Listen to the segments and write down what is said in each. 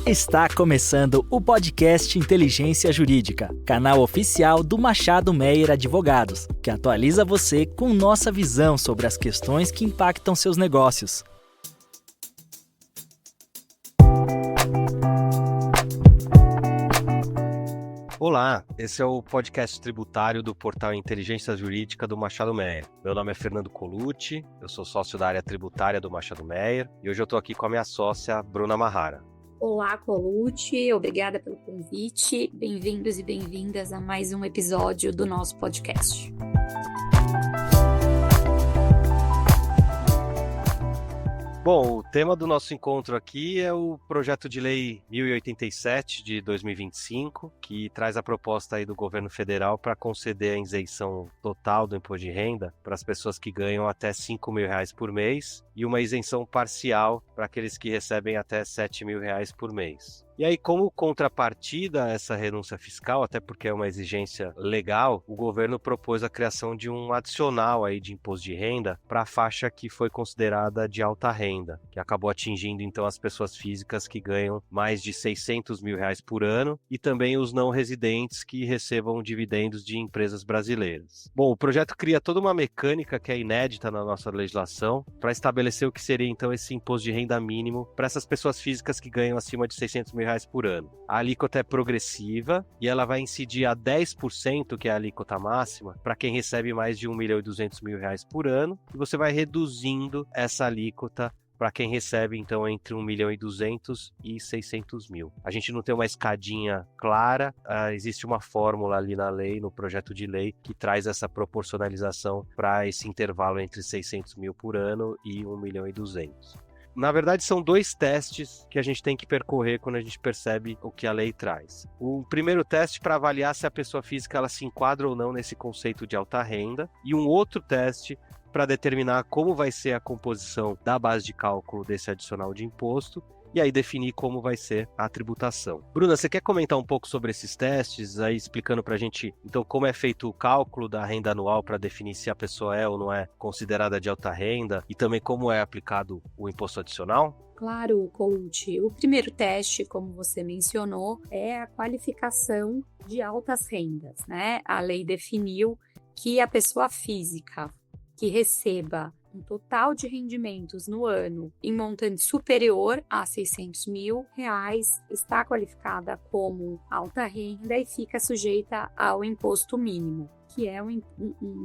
Está começando o podcast Inteligência Jurídica, canal oficial do Machado Meyer Advogados, que atualiza você com nossa visão sobre as questões que impactam seus negócios. Olá, esse é o podcast tributário do portal Inteligência Jurídica do Machado Meyer. Meu nome é Fernando Colucci, eu sou sócio da área tributária do Machado Meyer e hoje eu estou aqui com a minha sócia, Bruna Marrara. Olá, Colucci, obrigada pelo convite. Bem-vindos e bem-vindas a mais um episódio do nosso podcast. Bom, o tema do nosso encontro aqui é o projeto de lei 1087 de 2025, que traz a proposta aí do governo federal para conceder a isenção total do imposto de renda para as pessoas que ganham até R$5.000 por mês e uma isenção parcial para aqueles que recebem até R$7.000 por mês. E aí, como contrapartida a essa renúncia fiscal, até porque é uma exigência legal, o governo propôs a criação de um adicional aí de imposto de renda para a faixa que foi considerada de alta renda, que acabou atingindo então as pessoas físicas que ganham mais de R$600.000 por ano e também os não residentes que recebam dividendos de empresas brasileiras. Bom, o projeto cria toda uma mecânica que é inédita na nossa legislação para estabelecer o que seria então esse imposto de renda mínimo para essas pessoas físicas que ganham acima de R$600.000 por ano. A alíquota é progressiva e ela vai incidir a 10%, que é a alíquota máxima, para quem recebe mais de R$1.200.000 por ano, e você vai reduzindo essa alíquota para quem recebe, então, entre R$1.200.000 e R$600.000. A gente não tem uma escadinha clara, existe uma fórmula ali na lei, no projeto de lei, que traz essa proporcionalização para esse intervalo entre R$600.000 por ano e R$1.200.000. Na verdade, são dois testes que a gente tem que percorrer quando a gente percebe o que a lei traz. O primeiro teste para avaliar se a pessoa física ela se enquadra ou não nesse conceito de alta renda, e um outro teste para determinar como vai ser a composição da base de cálculo desse adicional de imposto, e aí definir como vai ser a tributação. Bruna, você quer comentar um pouco sobre esses testes, aí explicando para a gente, então, como é feito o cálculo da renda anual para definir se a pessoa é ou não é considerada de alta renda e também como é aplicado o imposto adicional? Claro, Colucci. O primeiro teste, como você mencionou, é a qualificação de altas rendas, né? A lei definiu que a pessoa física que receba um total de rendimentos no ano em montante superior a R$600.000 está qualificada como alta renda e fica sujeita ao imposto mínimo, que é um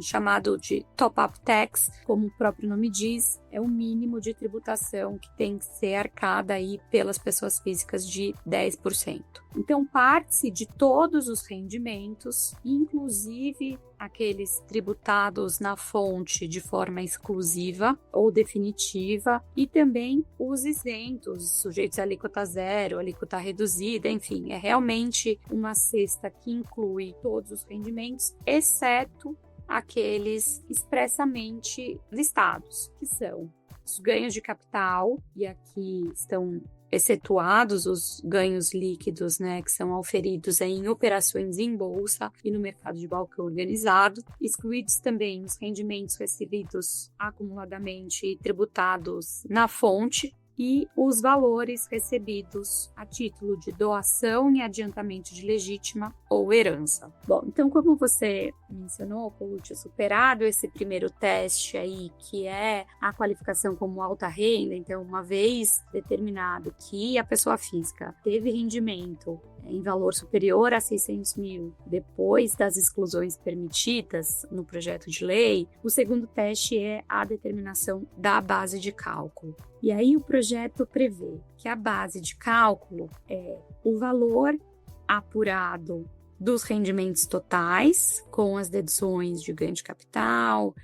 chamado de top-up tax, como o próprio nome diz, é o mínimo de tributação que tem que ser arcada aí pelas pessoas físicas de 10%. Então, parte-se de todos os rendimentos, inclusive aqueles tributados na fonte de forma exclusiva ou definitiva, e também os isentos, sujeitos a alíquota zero, alíquota reduzida, enfim, é realmente uma cesta que inclui todos os rendimentos, exceto aqueles expressamente listados, que são os ganhos de capital, e aqui estão excetuados os ganhos líquidos, né, que são auferidos em operações em bolsa e no mercado de balcão organizado, excluídos também os rendimentos recebidos acumuladamente e tributados na fonte, e os valores recebidos a título de doação e adiantamento de legítima ou herança. Bom, então, como você mencionou, Colucci, superado esse primeiro teste aí, que é a qualificação como alta renda, então, uma vez determinado que a pessoa física teve rendimento em valor superior a R$600.000, depois das exclusões permitidas no projeto de lei, o segundo teste é a determinação da base de cálculo. E aí o projeto prevê que a base de cálculo é o valor apurado dos rendimentos totais, com as deduções de ganho de capital,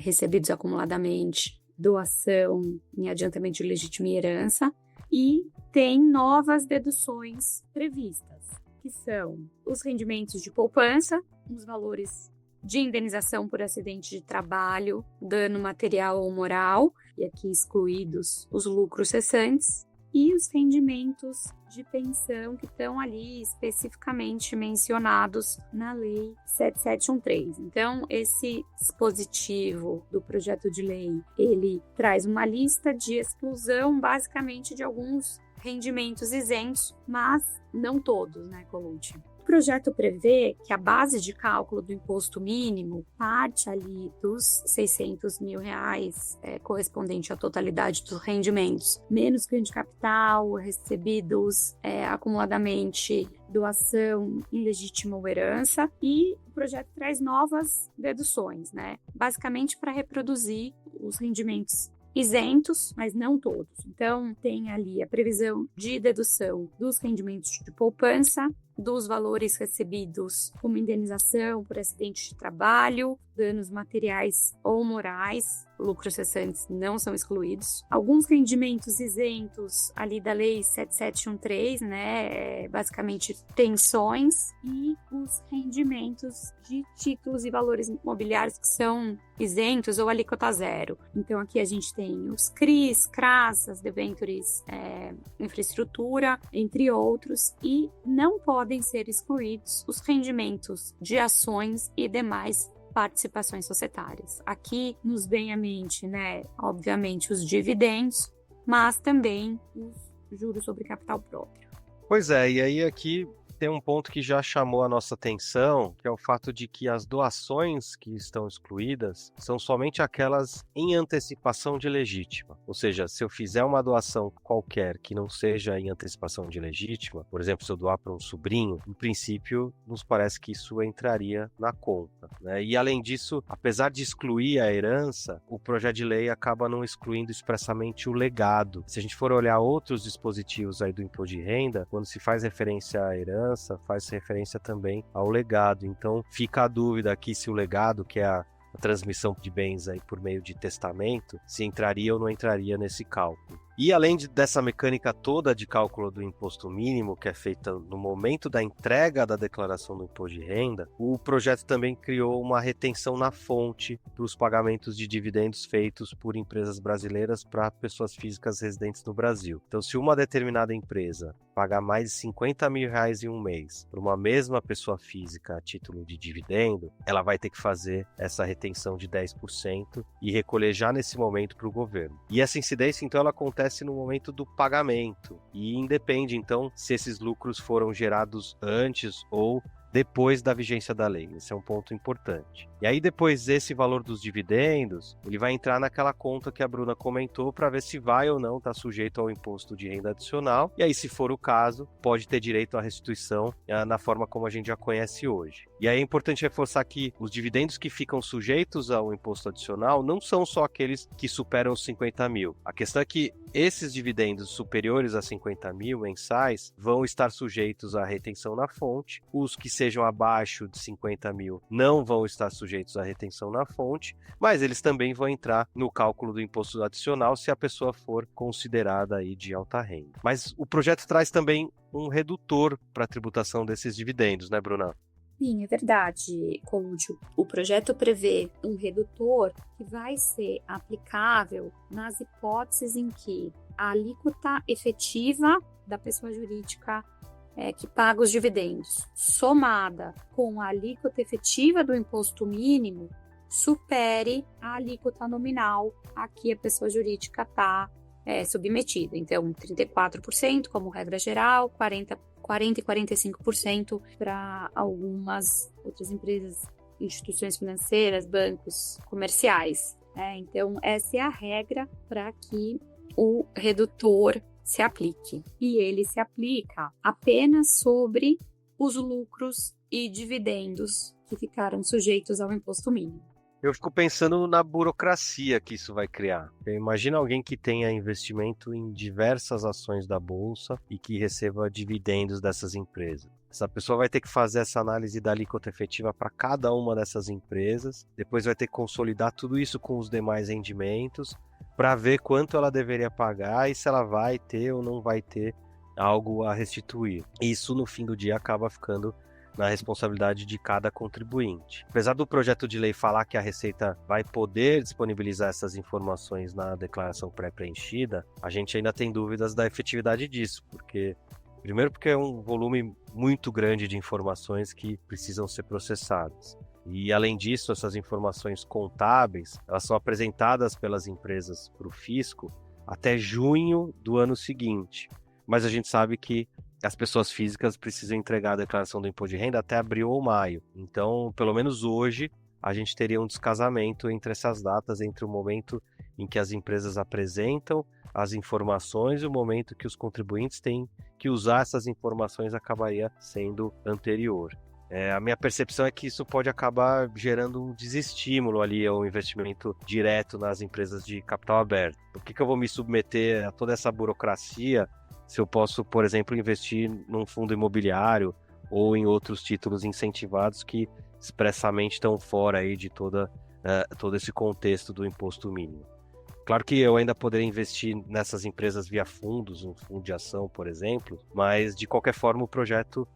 recebidos acumuladamente, doação em adiantamento de legítima e herança, e tem novas deduções previstas, que são os rendimentos de poupança, os valores de indenização por acidente de trabalho, dano material ou moral, e aqui excluídos os lucros cessantes, e os rendimentos de pensão que estão ali especificamente mencionados na Lei 7713. Então, esse dispositivo do projeto de lei, ele traz uma lista de exclusão, basicamente, de alguns rendimentos isentos, mas não todos, né, Colucci? O projeto prevê que a base de cálculo do imposto mínimo parte ali dos R$600 mil, correspondente à totalidade dos rendimentos, menos ganho de capital, recebidos acumuladamente, doação ilegítima ou herança, e o projeto traz novas deduções, né? Basicamente para reproduzir os rendimentos isentos, mas não todos. Então, tem ali a previsão de dedução dos rendimentos de poupança, dos valores recebidos como indenização por acidente de trabalho, danos materiais ou morais, lucros cessantes não são excluídos. Alguns rendimentos isentos ali da Lei 7713, né, basicamente pensões, e os rendimentos de títulos e valores imobiliários que são isentos ou alíquota zero. Então aqui a gente tem os CRIs, CRAS, as debêntures, infraestrutura, entre outros, e não podem ser excluídos os rendimentos de ações e demais participações societárias. Aqui nos vem à mente, né, obviamente, os dividendos, mas também os juros sobre capital próprio. Pois é, e aí aqui tem um ponto que já chamou a nossa atenção, que é o fato de que as doações que estão excluídas são somente aquelas em antecipação de legítima. Ou seja, se eu fizer uma doação qualquer que não seja em antecipação de legítima, por exemplo, se eu doar para um sobrinho, em princípio, nos parece que isso entraria na conta, né? E além disso, apesar de excluir a herança, o projeto de lei acaba não excluindo expressamente o legado. Se a gente for olhar outros dispositivos aí do imposto de renda, quando se faz referência à herança, faz referência também ao legado. Então fica a dúvida aqui se o legado, que é a transmissão de bens aí por meio de testamento, se entraria ou não entraria nesse cálculo. E além dessa mecânica toda de cálculo do imposto mínimo, que é feita no momento da entrega da declaração do imposto de renda, o projeto também criou uma retenção na fonte para os pagamentos de dividendos feitos por empresas brasileiras para pessoas físicas residentes no Brasil. Então, se uma determinada empresa pagar mais de R$50 mil em um mês para uma mesma pessoa física a título de dividendo, ela vai ter que fazer essa retenção de 10% e recolher já nesse momento para o governo. E essa incidência, então, ela acontece no momento do pagamento e independe, então, se esses lucros foram gerados antes ou depois da vigência da lei. Esse é um ponto importante. E aí depois esse valor dos dividendos, ele vai entrar naquela conta que a Bruna comentou para ver se vai ou não estar sujeito ao imposto de renda adicional. E aí, se for o caso, pode ter direito à restituição na forma como a gente já conhece hoje. E aí é importante reforçar que os dividendos que ficam sujeitos ao imposto adicional não são só aqueles que superam os 50 mil. A questão é que esses dividendos superiores a 50 mil mensais vão estar sujeitos à retenção na fonte. Os que sejam abaixo de 50 mil não vão estar sujeitos à retenção na fonte, mas eles também vão entrar no cálculo do imposto adicional se a pessoa for considerada aí de alta renda. Mas o projeto traz também um redutor para a tributação desses dividendos, né, Bruna? Sim, é verdade, Colucci. O projeto prevê um redutor que vai ser aplicável nas hipóteses em que a alíquota efetiva da pessoa jurídica que paga os dividendos, somada com a alíquota efetiva do imposto mínimo, supere a alíquota nominal a que a pessoa jurídica está submetida. Então, 34% como regra geral, 40% e 45% para algumas outras empresas, instituições financeiras, bancos, comerciais. Então, essa é a regra para que o redutor se aplique. E ele se aplica apenas sobre os lucros e dividendos que ficaram sujeitos ao imposto mínimo. Eu fico pensando na burocracia que isso vai criar. Imagina alguém que tenha investimento em diversas ações da Bolsa e que receba dividendos dessas empresas. Essa pessoa vai ter que fazer essa análise da alíquota efetiva para cada uma dessas empresas, depois vai ter que consolidar tudo isso com os demais rendimentos para ver quanto ela deveria pagar e se ela vai ter ou não vai ter algo a restituir. Isso, no fim do dia, acaba ficando na responsabilidade de cada contribuinte. Apesar do projeto de lei falar que a Receita vai poder disponibilizar essas informações na declaração pré-preenchida, a gente ainda tem dúvidas da efetividade disso, primeiro porque é um volume muito grande de informações que precisam ser processadas. E, além disso, essas informações contábeis, elas são apresentadas pelas empresas para o fisco até junho do ano seguinte. mas a gente sabe que as pessoas físicas precisam entregar a declaração do imposto de renda até abril ou maio. Então, pelo menos hoje, a gente teria um descasamento entre essas datas, entre o momento em que as empresas apresentam as informações e o momento que os contribuintes têm que usar essas informações acabaria sendo anterior. A minha percepção é que isso pode acabar gerando um desestímulo ali ao investimento direto nas empresas de capital aberto. Por que eu vou me submeter a toda essa burocracia se eu posso, por exemplo, investir num fundo imobiliário ou em outros títulos incentivados que expressamente estão fora aí de todo esse contexto do imposto mínimo? Claro que eu ainda poderia investir nessas empresas via fundos, um fundo de ação, por exemplo, mas de qualquer forma o projeto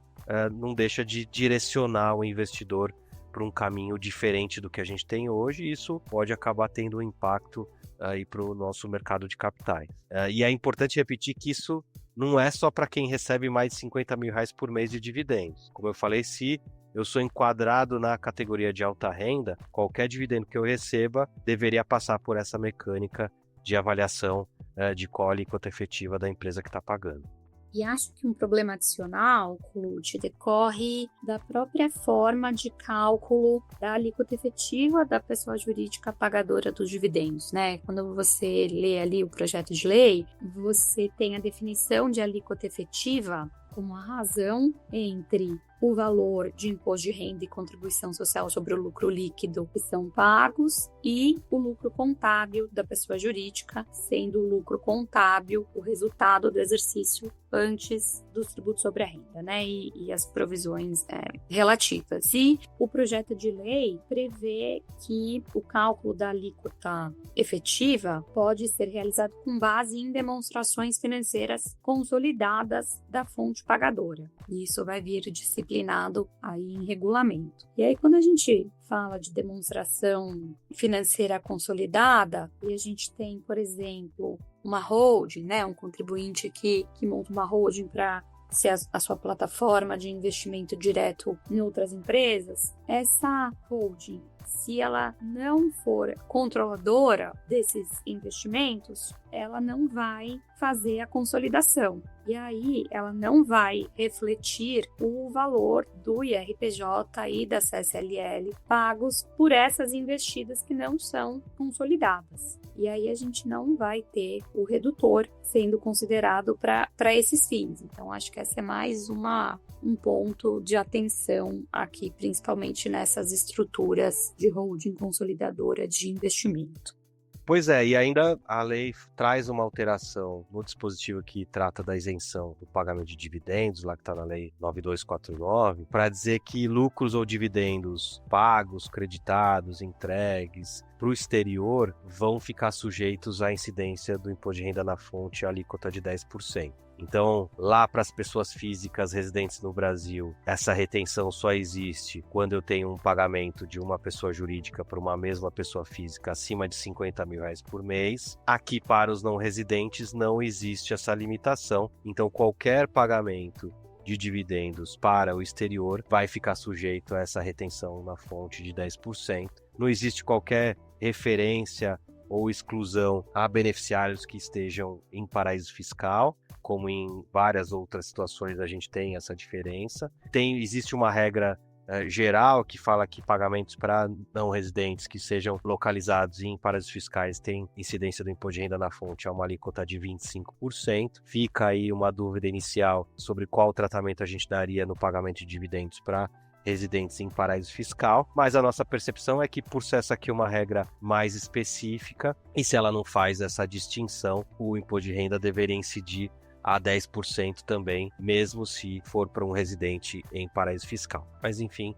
não deixa de direcionar o investidor para um caminho diferente do que a gente tem hoje, e isso pode acabar tendo um impacto aí para o nosso mercado de capitais. E é importante repetir que isso não é só para quem recebe mais de R$50 mil por mês de dividendos. Como eu falei, se eu sou enquadrado na categoria de alta renda, qualquer dividendo que eu receba deveria passar por essa mecânica de avaliação de qual a alíquota efetiva da empresa que está pagando. E acho que um problema adicional, Clute, decorre da própria forma de cálculo da alíquota efetiva da pessoa jurídica pagadora dos dividendos, né? Quando você lê ali o projeto de lei, você tem a definição de alíquota efetiva como a razão entre o valor de imposto de renda e contribuição social sobre o lucro líquido que são pagos e o lucro contábil da pessoa jurídica, sendo o lucro contábil o resultado do exercício antes dos tributos sobre a renda, né? E as provisões relativas. E o projeto de lei prevê que o cálculo da alíquota efetiva pode ser realizado com base em demonstrações financeiras consolidadas da fonte pagadora. E isso vai vir disciplinado aí em regulamento. E aí, quando a gente fala de demonstração financeira consolidada, e a gente tem, por exemplo, uma holding, né, um contribuinte que monta uma holding para ser a sua plataforma de investimento direto em outras empresas, essa holding, se ela não for controladora desses investimentos, ela não vai fazer a consolidação. E aí, ela não vai refletir o valor do IRPJ e da CSLL pagos por essas investidas que não são consolidadas. E aí, a gente não vai ter o redutor sendo considerado para esses fins. Então, acho que essa é mais um ponto de atenção aqui, principalmente nessas estruturas de holding consolidadora de investimento. Pois é, e ainda a lei traz uma alteração no dispositivo que trata da isenção do pagamento de dividendos, lá que está na lei 9249, para dizer que lucros ou dividendos pagos, creditados, entregues para o exterior vão ficar sujeitos à incidência do imposto de renda na fonte, a alíquota de 10%. Então, lá para as pessoas físicas residentes no Brasil, essa retenção só existe quando eu tenho um pagamento de uma pessoa jurídica para uma mesma pessoa física acima de R$50 mil por mês. Aqui, para os não residentes, não existe essa limitação. Então, qualquer pagamento de dividendos para o exterior vai ficar sujeito a essa retenção na fonte de 10%. Não existe qualquer referência ou exclusão a beneficiários que estejam em paraíso fiscal, como em várias outras situações a gente tem essa diferença. Existe uma regra geral que fala que pagamentos para não residentes que sejam localizados em paraísos fiscais têm incidência do imposto de renda na fonte a uma alíquota de 25%. Fica aí uma dúvida inicial sobre qual tratamento a gente daria no pagamento de dividendos para residentes em paraíso fiscal, mas a nossa percepção é que, por ser essa aqui uma regra mais específica, e se ela não faz essa distinção, o imposto de renda deveria incidir a 10% também, mesmo se for para um residente em paraíso fiscal. Mas enfim,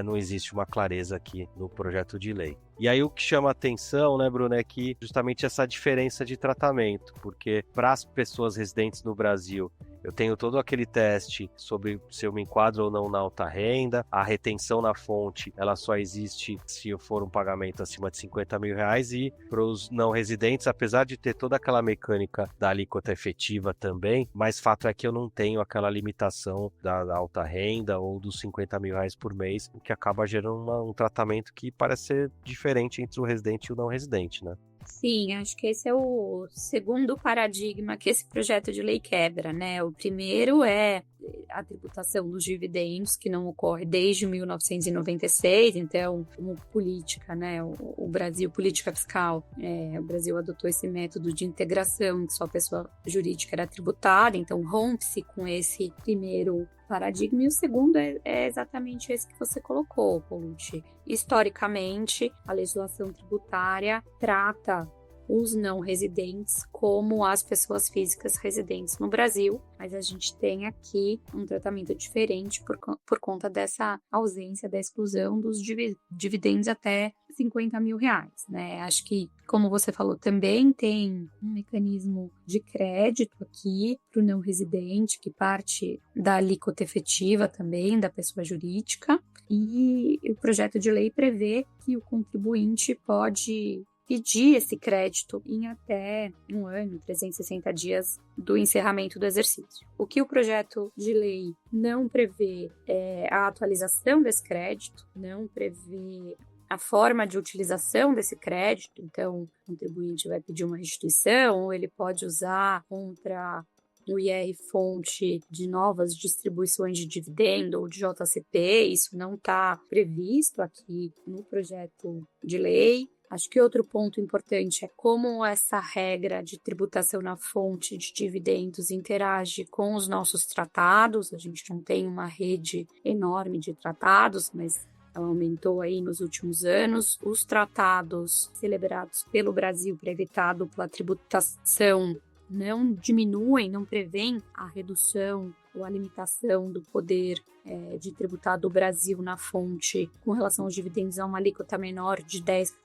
não existe uma clareza aqui no projeto de lei. E aí o que chama atenção, né, Bruno, é que justamente essa diferença de tratamento, porque para as pessoas residentes no Brasil, eu tenho todo aquele teste sobre se eu me enquadro ou não na alta renda, a retenção na fonte, ela só existe se for um pagamento acima de R$50 mil, e para os não residentes, apesar de ter toda aquela mecânica da alíquota efetiva também, mas fato é que eu não tenho aquela limitação da alta renda ou dos R$50 mil por mês, o que acaba gerando um tratamento que parece ser diferente entre o residente e o não residente, né? Sim, acho que esse é o segundo paradigma que esse projeto de lei quebra, né? O primeiro é a tributação dos dividendos, que não ocorre desde 1996, então, como política, né? O Brasil, política fiscal, o Brasil adotou esse método de integração, em que só a pessoa jurídica era tributada, então rompe-se com esse primeiro paradigma. E o segundo é exatamente esse que você colocou, Colucci. Historicamente, a legislação tributária trata os não residentes como as pessoas físicas residentes no Brasil, mas a gente tem aqui um tratamento diferente por conta dessa ausência, da exclusão dos dividendos até R$50 mil, né? Acho que, como você falou, também tem um mecanismo de crédito aqui para o não residente, que parte da alíquota efetiva também da pessoa jurídica, e o projeto de lei prevê que o contribuinte pode pedir esse crédito em até 1 ano, 360 dias do encerramento do exercício. O que o projeto de lei não prevê é a atualização desse crédito, não prevê a forma de utilização desse crédito, então o contribuinte vai pedir uma restituição ou ele pode usar contra o IR-fonte de novas distribuições de dividendo ou de JCP, isso não está previsto aqui no projeto de lei. Acho que outro ponto importante é como essa regra de tributação na fonte de dividendos interage com os nossos tratados. A gente não tem uma rede enorme de tratados, mas ela aumentou aí nos últimos anos. Os tratados celebrados pelo Brasil para evitar a dupla tributação não diminuem, não prevêem a redução ou a limitação do poder de tributar do Brasil na fonte com relação aos dividendos a uma alíquota menor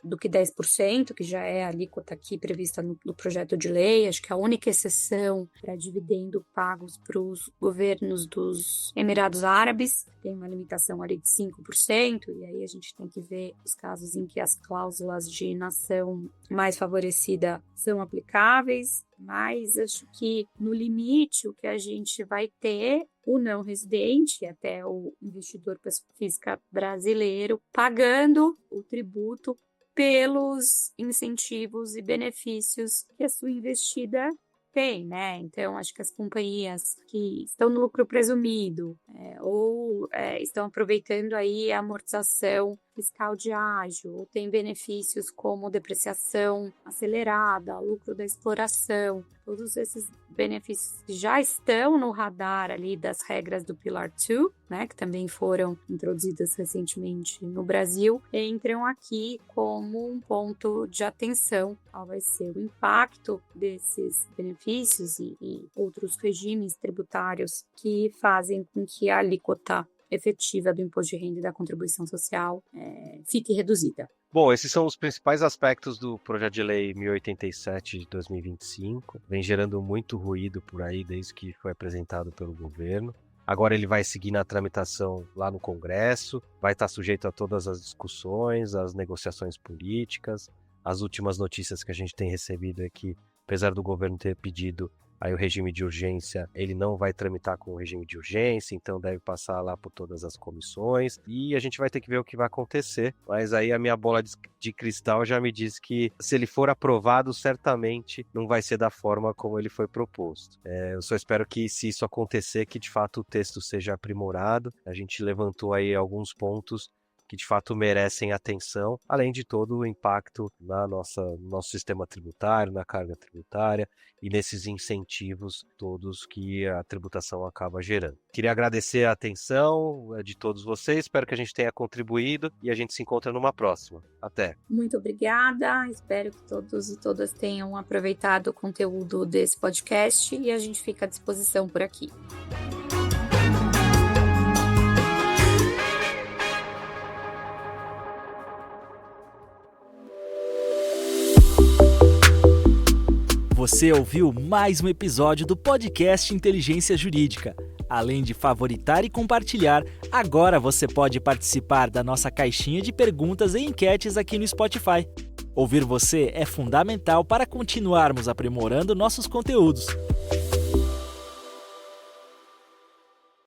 do que 10%, que já é a alíquota aqui prevista no projeto de lei. Acho que a única exceção para dividendo pagos para os governos dos Emirados Árabes tem uma limitação ali de 5%, e aí a gente tem que ver os casos em que as cláusulas de nação mais favorecida são aplicáveis, mas acho que no limite o que a gente vai ter o não residente, até o investidor pessoa física brasileiro, pagando o tributo pelos incentivos e benefícios que a sua investida tem, né? Então, acho que as companhias que estão no lucro presumido ou estão aproveitando aí a amortização fiscal de ágio, ou tem benefícios como depreciação acelerada, lucro da exploração, todos esses benefícios que já estão no radar ali das regras do Pilar 2, né, que também foram introduzidas recentemente no Brasil, entram aqui como um ponto de atenção. Qual vai ser o impacto desses benefícios e outros regimes tributários que fazem com que a alíquota efetiva do imposto de renda e da contribuição social fique reduzida. Bom, esses são os principais aspectos do projeto de lei 1087 de 2025. Vem gerando muito ruído por aí desde que foi apresentado pelo governo. Agora ele vai seguir na tramitação lá no Congresso, vai estar sujeito a todas as discussões, as negociações políticas. As últimas notícias que a gente tem recebido é que, apesar do governo ter pedido aí o regime de urgência, ele não vai tramitar com o regime de urgência, então deve passar lá por todas as comissões, e a gente vai ter que ver o que vai acontecer, mas aí a minha bola de cristal já me diz que se ele for aprovado, certamente não vai ser da forma como ele foi proposto. Eu só espero que, se isso acontecer, que de fato o texto seja aprimorado. A gente levantou aí alguns pontos que de fato merecem atenção, além de todo o impacto no nosso sistema tributário, na carga tributária e nesses incentivos todos que a tributação acaba gerando. Queria agradecer a atenção de todos vocês, espero que a gente tenha contribuído e a gente se encontra numa próxima. Até! Muito obrigada, espero que todos e todas tenham aproveitado o conteúdo desse podcast e a gente fica à disposição por aqui. Você ouviu mais um episódio do podcast Inteligência Jurídica. Além de favoritar e compartilhar, agora você pode participar da nossa caixinha de perguntas e enquetes aqui no Spotify. Ouvir você é fundamental para continuarmos aprimorando nossos conteúdos.